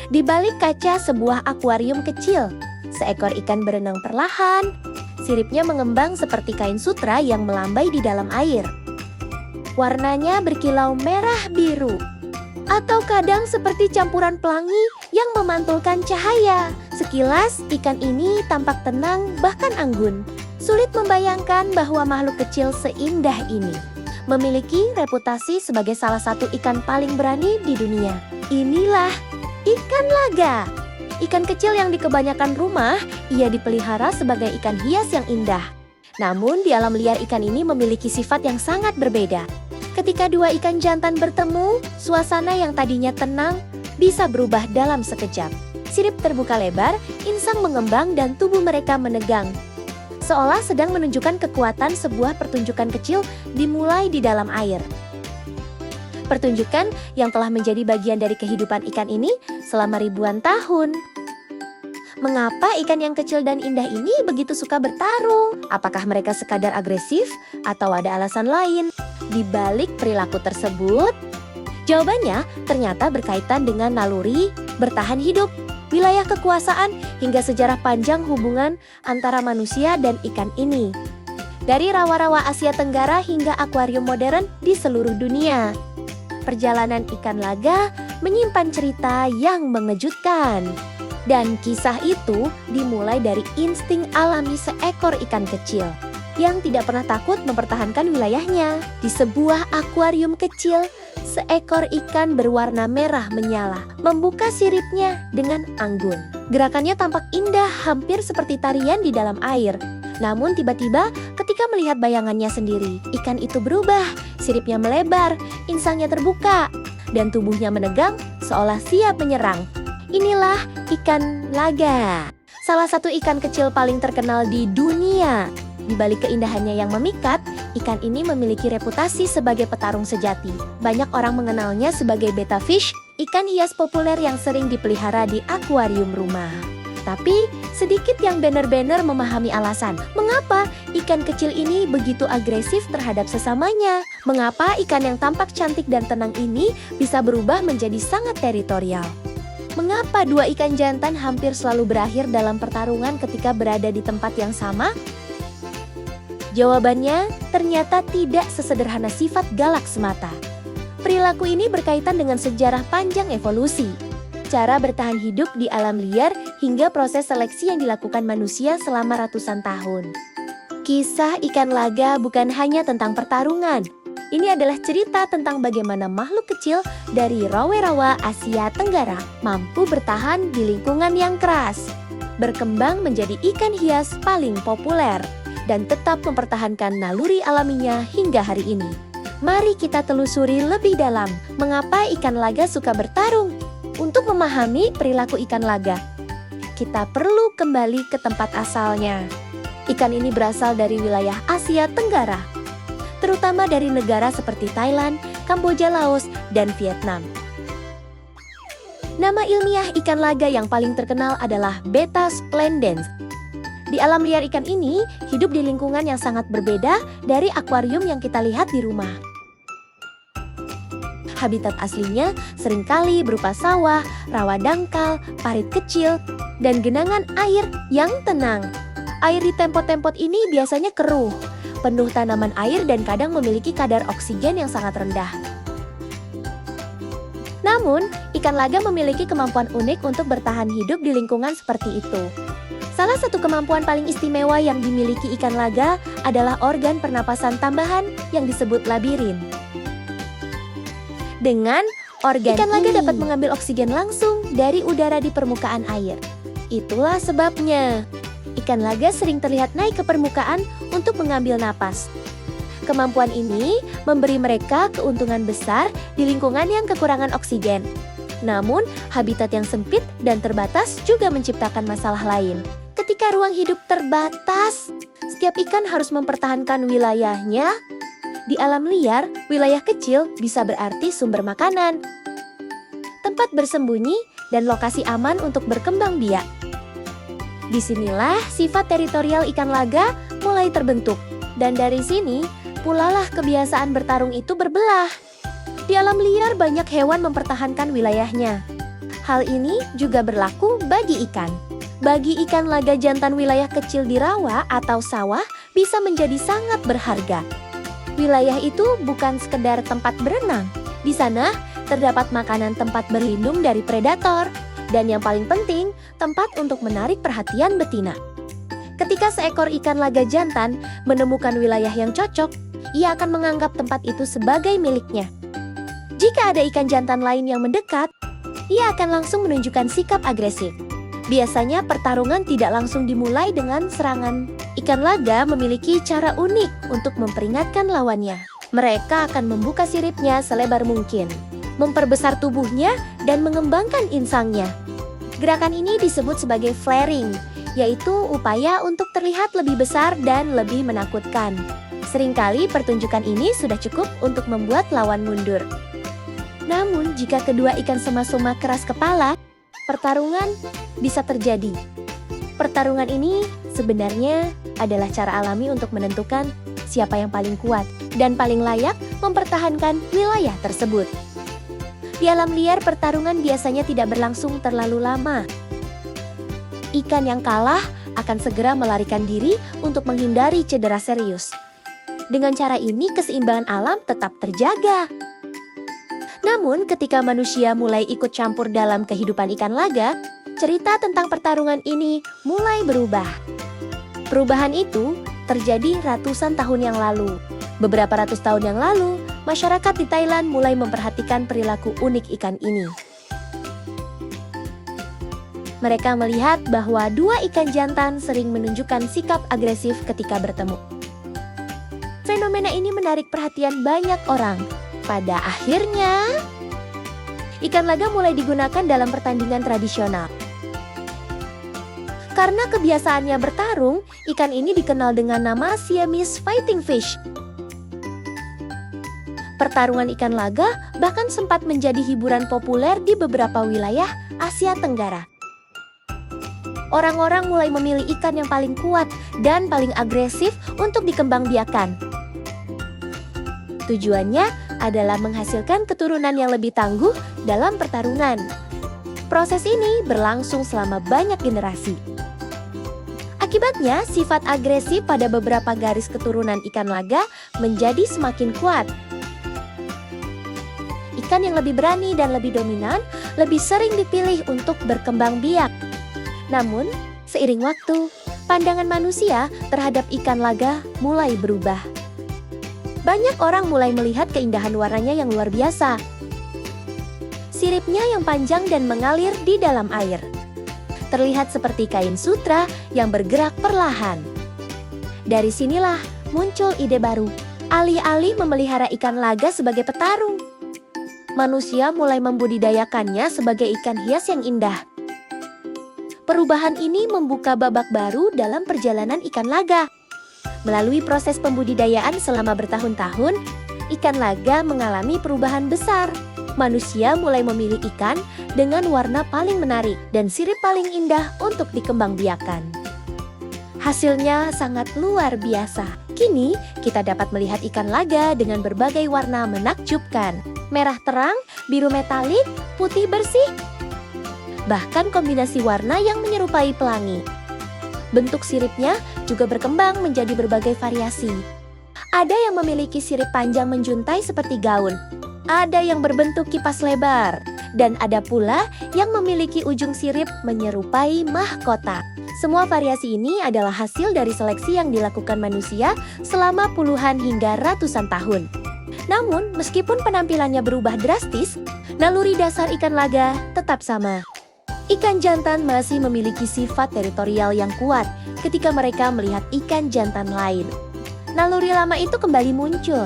Di balik kaca sebuah akuarium kecil, seekor ikan berenang perlahan. Siripnya mengembang seperti kain sutra yang melambai di dalam air. Warnanya berkilau merah biru, atau kadang seperti campuran pelangi yang memantulkan cahaya. Sekilas, ikan ini tampak tenang bahkan anggun. Sulit membayangkan bahwa makhluk kecil seindah ini memiliki reputasi sebagai salah satu ikan paling berani di dunia. Inilah ikan laga. Ikan kecil yang di kebanyakan rumah, ia dipelihara sebagai ikan hias yang indah. Namun di alam liar ikan ini memiliki sifat yang sangat berbeda. Ketika dua ikan jantan bertemu, suasana yang tadinya tenang bisa berubah dalam sekejap. Sirip terbuka lebar, insang mengembang dan tubuh mereka menegang. Seolah sedang menunjukkan kekuatan. Sebuah pertunjukan kecil dimulai di dalam air. Pertunjukan yang telah menjadi bagian dari kehidupan ikan ini selama ribuan tahun. Mengapa ikan yang kecil dan indah ini begitu suka bertarung? Apakah mereka sekadar agresif atau ada alasan lain di balik perilaku tersebut? Jawabannya ternyata berkaitan dengan naluri bertahan hidup, wilayah kekuasaan, hingga sejarah panjang hubungan antara manusia dan ikan ini. Dari rawa-rawa Asia Tenggara hingga akuarium modern di seluruh dunia. Perjalanan ikan laga menyimpan cerita yang mengejutkan. Dan kisah itu dimulai dari insting alami seekor ikan kecil yang tidak pernah takut mempertahankan wilayahnya. Di sebuah akuarium kecil, seekor ikan berwarna merah menyala, membuka siripnya dengan anggun. Gerakannya tampak indah, hampir seperti tarian di dalam air. Namun tiba-tiba ketika melihat bayangannya sendiri, ikan itu berubah, siripnya melebar, insangnya terbuka, dan tubuhnya menegang seolah siap menyerang. Inilah ikan laga, salah satu ikan kecil paling terkenal di dunia. Di balik keindahannya yang memikat, ikan ini memiliki reputasi sebagai petarung sejati. Banyak orang mengenalnya sebagai betta fish, ikan hias populer yang sering dipelihara di akuarium rumah. Tapi, sedikit yang benar-benar memahami alasan mengapa ikan kecil ini begitu agresif terhadap sesamanya. Mengapa ikan yang tampak cantik dan tenang ini bisa berubah menjadi sangat teritorial. Mengapa dua ikan jantan hampir selalu berakhir dalam pertarungan ketika berada di tempat yang sama? Jawabannya ternyata tidak sesederhana sifat galak semata. Perilaku ini berkaitan dengan sejarah panjang evolusi, cara bertahan hidup di alam liar, hingga proses seleksi yang dilakukan manusia selama ratusan tahun. Kisah ikan laga bukan hanya tentang pertarungan. Ini adalah cerita tentang bagaimana makhluk kecil dari rawa-rawa Asia Tenggara mampu bertahan di lingkungan yang keras, berkembang menjadi ikan hias paling populer, dan tetap mempertahankan naluri alaminya hingga hari ini. Mari kita telusuri lebih dalam mengapa ikan laga suka bertarung. Untuk memahami perilaku ikan laga, kita perlu kembali ke tempat asalnya. Ikan ini berasal dari wilayah Asia Tenggara, terutama dari negara seperti Thailand, Kamboja, Laos, dan Vietnam. Nama ilmiah ikan laga yang paling terkenal adalah Betta splendens. Di alam liar ikan ini hidup di lingkungan yang sangat berbeda dari akuarium yang kita lihat di rumah. Habitat aslinya seringkali berupa sawah, rawa dangkal, parit kecil, dan genangan air yang tenang. Air di tempot-tempot ini biasanya keruh, penuh tanaman air dan kadang memiliki kadar oksigen yang sangat rendah. Namun, ikan laga memiliki kemampuan unik untuk bertahan hidup di lingkungan seperti itu. Salah satu kemampuan paling istimewa yang dimiliki ikan laga adalah organ pernapasan tambahan yang disebut labirin. Dengan organ ikan laga dapat mengambil oksigen langsung dari udara di permukaan air. Itulah sebabnya ikan laga sering terlihat naik ke permukaan untuk mengambil napas. Kemampuan ini memberi mereka keuntungan besar di lingkungan yang kekurangan oksigen. Namun, habitat yang sempit dan terbatas juga menciptakan masalah lain. Ketika ruang hidup terbatas, setiap ikan harus mempertahankan wilayahnya. Di alam liar, wilayah kecil bisa berarti sumber makanan, tempat bersembunyi, dan lokasi aman untuk berkembang biak. Disinilah sifat teritorial ikan laga mulai terbentuk, dan dari sini pulalah kebiasaan bertarung itu berbelah. Di alam liar banyak hewan mempertahankan wilayahnya. Hal ini juga berlaku bagi ikan. Bagi ikan laga jantan, wilayah kecil di rawa atau sawah bisa menjadi sangat berharga. Wilayah itu bukan sekedar tempat berenang. Di sana terdapat makanan, tempat berlindung dari predator, dan yang paling penting, tempat untuk menarik perhatian betina. Ketika seekor ikan laga jantan menemukan wilayah yang cocok, ia akan menganggap tempat itu sebagai miliknya. Jika ada ikan jantan lain yang mendekat, ia akan langsung menunjukkan sikap agresif. Biasanya pertarungan tidak langsung dimulai dengan serangan. Ikan laga memiliki cara unik untuk memperingatkan lawannya. Mereka akan membuka siripnya selebar mungkin, memperbesar tubuhnya, dan mengembangkan insangnya. Gerakan ini disebut sebagai flaring, yaitu upaya untuk terlihat lebih besar dan lebih menakutkan. Seringkali pertunjukan ini sudah cukup untuk membuat lawan mundur. Namun, jika kedua ikan sama-sama keras kepala, pertarungan bisa terjadi. Pertarungan ini sebenarnya adalah cara alami untuk menentukan siapa yang paling kuat dan paling layak mempertahankan wilayah tersebut. Di alam liar, pertarungan biasanya tidak berlangsung terlalu lama. Ikan yang kalah akan segera melarikan diri untuk menghindari cedera serius. Dengan cara ini, keseimbangan alam tetap terjaga. Namun, ketika manusia mulai ikut campur dalam kehidupan ikan laga, cerita tentang pertarungan ini mulai berubah. Perubahan itu terjadi ratusan tahun yang lalu. Beberapa ratus tahun yang lalu, masyarakat di Thailand mulai memperhatikan perilaku unik ikan ini. Mereka melihat bahwa dua ikan jantan sering menunjukkan sikap agresif ketika bertemu. Fenomena ini menarik perhatian banyak orang. Pada akhirnya, ikan laga mulai digunakan dalam pertandingan tradisional. Karena kebiasaannya bertarung, ikan ini dikenal dengan nama Siamese fighting fish. Pertarungan ikan laga bahkan sempat menjadi hiburan populer di beberapa wilayah Asia Tenggara. Orang-orang mulai memilih ikan yang paling kuat dan paling agresif untuk dikembangbiakan. Tujuannya adalah menghasilkan keturunan yang lebih tangguh dalam pertarungan. Proses ini berlangsung selama banyak generasi. Akibatnya, sifat agresif pada beberapa garis keturunan ikan laga menjadi semakin kuat. Ikan yang lebih berani dan lebih dominan lebih sering dipilih untuk berkembang biak. Namun, seiring waktu, pandangan manusia terhadap ikan laga mulai berubah. Banyak orang mulai melihat keindahan warnanya yang luar biasa. Siripnya yang panjang dan mengalir di dalam air. Terlihat seperti kain sutra yang bergerak perlahan. Dari sinilah muncul ide baru. Alih-alih memelihara ikan laga sebagai petarung, manusia mulai membudidayakannya sebagai ikan hias yang indah. Perubahan ini membuka babak baru dalam perjalanan ikan laga. Melalui proses pembudidayaan selama bertahun-tahun, ikan laga mengalami perubahan besar. Manusia mulai memilih ikan dengan warna paling menarik dan sirip paling indah untuk dikembangbiakan. Hasilnya sangat luar biasa. Kini, kita dapat melihat ikan laga dengan berbagai warna menakjubkan. Merah terang, biru metalik, putih bersih, bahkan kombinasi warna yang menyerupai pelangi. Bentuk siripnya juga berkembang menjadi berbagai variasi. Ada yang memiliki sirip panjang menjuntai seperti gaun, ada yang berbentuk kipas lebar, dan ada pula yang memiliki ujung sirip menyerupai mahkota. Semua variasi ini adalah hasil dari seleksi yang dilakukan manusia selama puluhan hingga ratusan tahun. Namun, meskipun penampilannya berubah drastis, naluri dasar ikan laga tetap sama. Ikan jantan masih memiliki sifat teritorial yang kuat ketika mereka melihat ikan jantan lain. Naluri lama itu kembali muncul.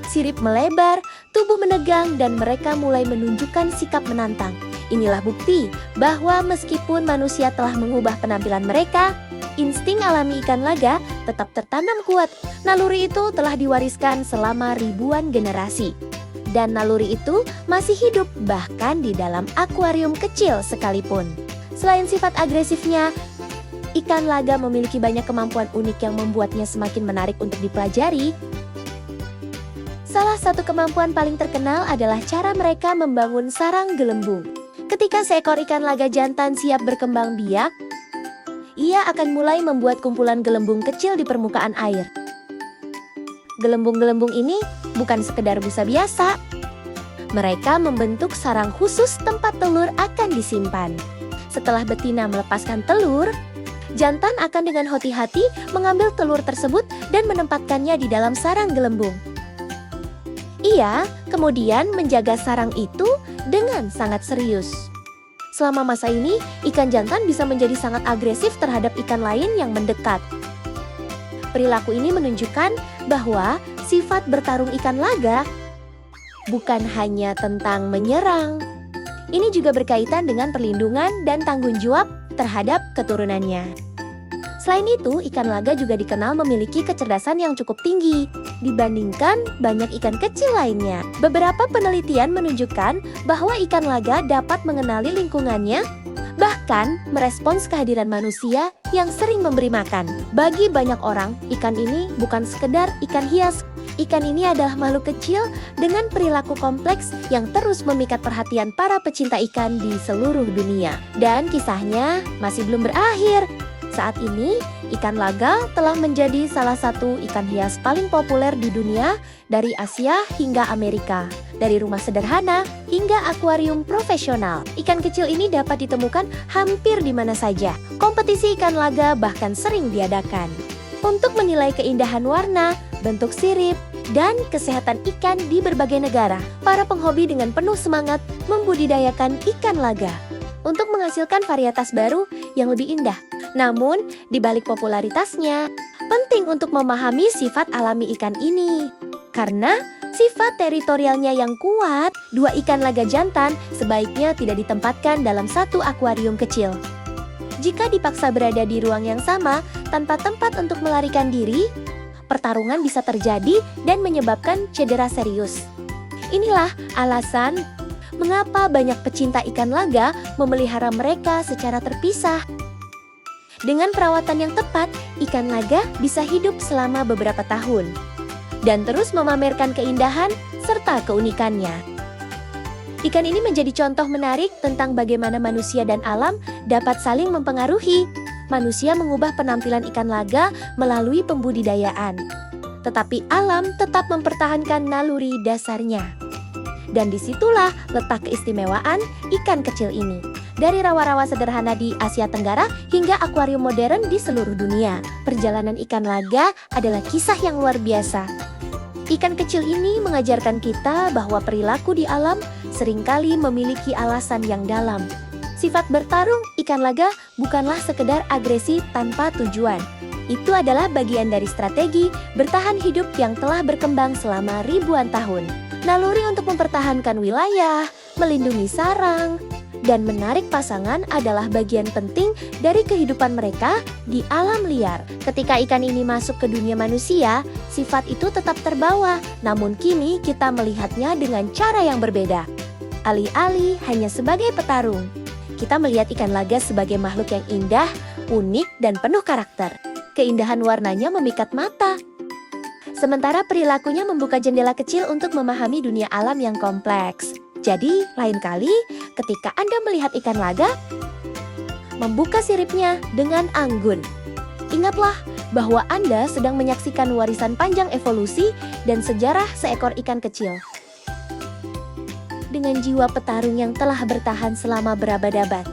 Sirip melebar, tubuh menegang, dan mereka mulai menunjukkan sikap menantang. Inilah bukti bahwa meskipun manusia telah mengubah penampilan mereka, insting alami ikan laga tetap tertanam kuat. Naluri itu telah diwariskan selama ribuan generasi. Dan naluri itu masih hidup bahkan di dalam akuarium kecil sekalipun. Selain sifat agresifnya, ikan laga memiliki banyak kemampuan unik yang membuatnya semakin menarik untuk dipelajari. Salah satu kemampuan paling terkenal adalah cara mereka membangun sarang gelembung. Ketika seekor ikan laga jantan siap berkembang biak, ia akan mulai membuat kumpulan gelembung kecil di permukaan air. Gelembung-gelembung ini bukan sekedar busa biasa. Mereka membentuk sarang khusus tempat telur akan disimpan. Setelah betina melepaskan telur, jantan akan dengan hati-hati mengambil telur tersebut dan menempatkannya di dalam sarang gelembung. Ia kemudian menjaga sarang itu dengan sangat serius. Selama masa ini, ikan jantan bisa menjadi sangat agresif terhadap ikan lain yang mendekat. Perilaku ini menunjukkan bahwa sifat bertarung ikan laga bukan hanya tentang menyerang. Ini juga berkaitan dengan perlindungan dan tanggung jawab terhadap keturunannya. Selain itu, ikan laga juga dikenal memiliki kecerdasan yang cukup tinggi dibandingkan banyak ikan kecil lainnya. Beberapa penelitian menunjukkan bahwa ikan laga dapat mengenali lingkungannya, bahkan merespons kehadiran manusia yang sering memberi makan. Bagi banyak orang, ikan ini bukan sekedar ikan hias. Ikan ini adalah makhluk kecil dengan perilaku kompleks yang terus memikat perhatian para pecinta ikan di seluruh dunia. Dan kisahnya masih belum berakhir. Saat ini, ikan laga telah menjadi salah satu ikan hias paling populer di dunia dari Asia hingga Amerika. Dari rumah sederhana hingga akuarium profesional, ikan kecil ini dapat ditemukan hampir di mana saja. Kompetisi ikan laga bahkan sering diadakan. Untuk menilai keindahan warna, bentuk sirip, dan kesehatan ikan di berbagai negara, para penghobi dengan penuh semangat membudidayakan ikan laga untuk menghasilkan varietas baru yang lebih indah. Namun, di balik popularitasnya, penting untuk memahami sifat alami ikan ini. Karena sifat teritorialnya yang kuat, dua ikan laga jantan sebaiknya tidak ditempatkan dalam satu akuarium kecil. Jika dipaksa berada di ruang yang sama tanpa tempat untuk melarikan diri, pertarungan bisa terjadi dan menyebabkan cedera serius. Inilah alasan mengapa banyak pecinta ikan laga memelihara mereka secara terpisah. Dengan perawatan yang tepat, ikan laga bisa hidup selama beberapa tahun dan terus memamerkan keindahan serta keunikannya. Ikan ini menjadi contoh menarik tentang bagaimana manusia dan alam dapat saling mempengaruhi. Manusia mengubah penampilan ikan laga melalui pembudidayaan, tetapi alam tetap mempertahankan naluri dasarnya. Dan disitulah letak keistimewaan ikan kecil ini. Dari rawa-rawa sederhana di Asia Tenggara hingga akuarium modern di seluruh dunia, perjalanan ikan laga adalah kisah yang luar biasa. Ikan kecil ini mengajarkan kita bahwa perilaku di alam seringkali memiliki alasan yang dalam. Sifat bertarung ikan laga bukanlah sekedar agresi tanpa tujuan. Itu adalah bagian dari strategi bertahan hidup yang telah berkembang selama ribuan tahun. Naluri untuk mempertahankan wilayah, melindungi sarang, dan menarik pasangan adalah bagian penting dari kehidupan mereka di alam liar. Ketika ikan ini masuk ke dunia manusia, sifat itu tetap terbawa, namun kini kita melihatnya dengan cara yang berbeda. Alih-alih hanya sebagai petarung, kita melihat ikan laga sebagai makhluk yang indah, unik, dan penuh karakter. Keindahan warnanya memikat mata, sementara perilakunya membuka jendela kecil untuk memahami dunia alam yang kompleks. Jadi, lain kali ketika Anda melihat ikan laga, membuka siripnya dengan anggun. Ingatlah bahwa Anda sedang menyaksikan warisan panjang evolusi dan sejarah seekor ikan kecil. Dengan jiwa petarung yang telah bertahan selama berabad-abad.